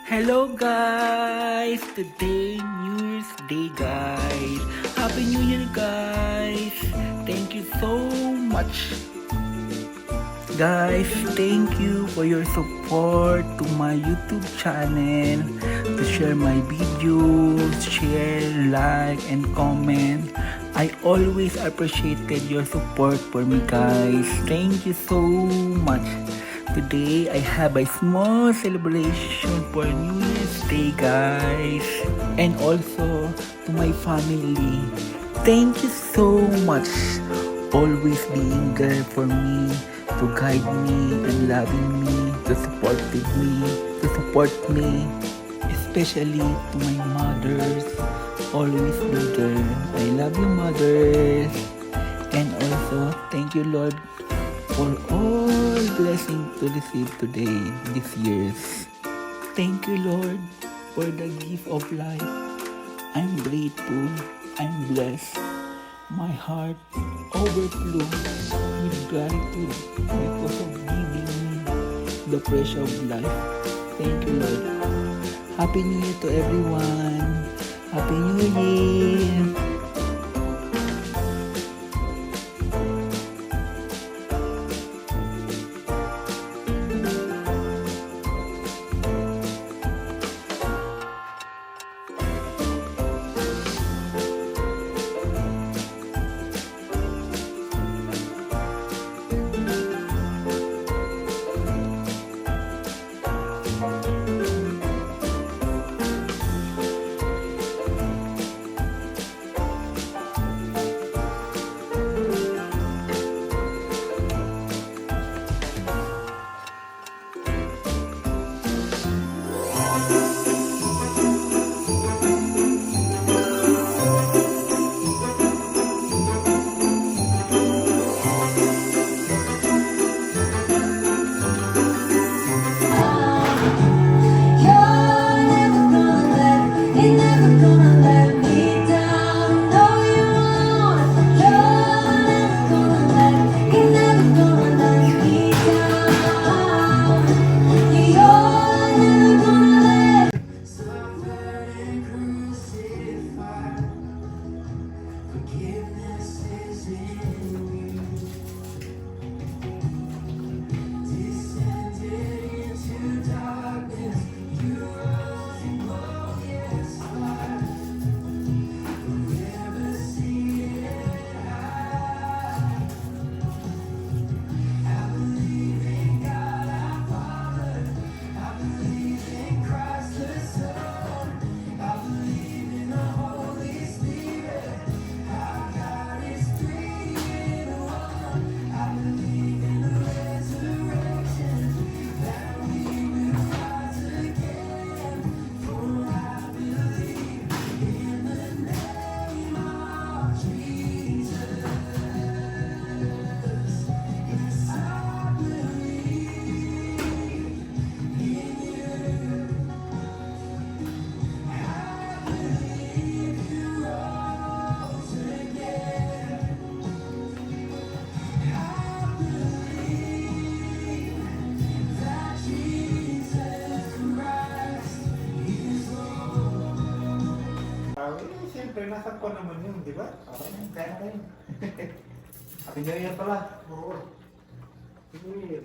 Hello guys! Today, New Year's Day guys! Happy New Year guys! Thank you so much! Guys, thank you for your support to my YouTube channel, to share my videos, share, like, and comment. I always appreciated your support for me guys. Thank you so much. Today, I have a small celebration for New Year's Day guys. And also to my family. Thank you so much. Always being there for me, to guide me and loving me, to support me, especially to my mothers. Always be there. I love you mothers. And also, thank you Lord for all blessings to receive today, this year's. Thank you Lord for the gift of life. I'm grateful. I'm blessed. My heart overflows with gratitude because of giving me the pressure of life. Thank you, Lord. Happy New Year to everyone. Happy New Year. Siyempre, nasa ko naman yun, di ba? Okay, kaya na yun. Happy New Year pala. Oo. Happy New Year.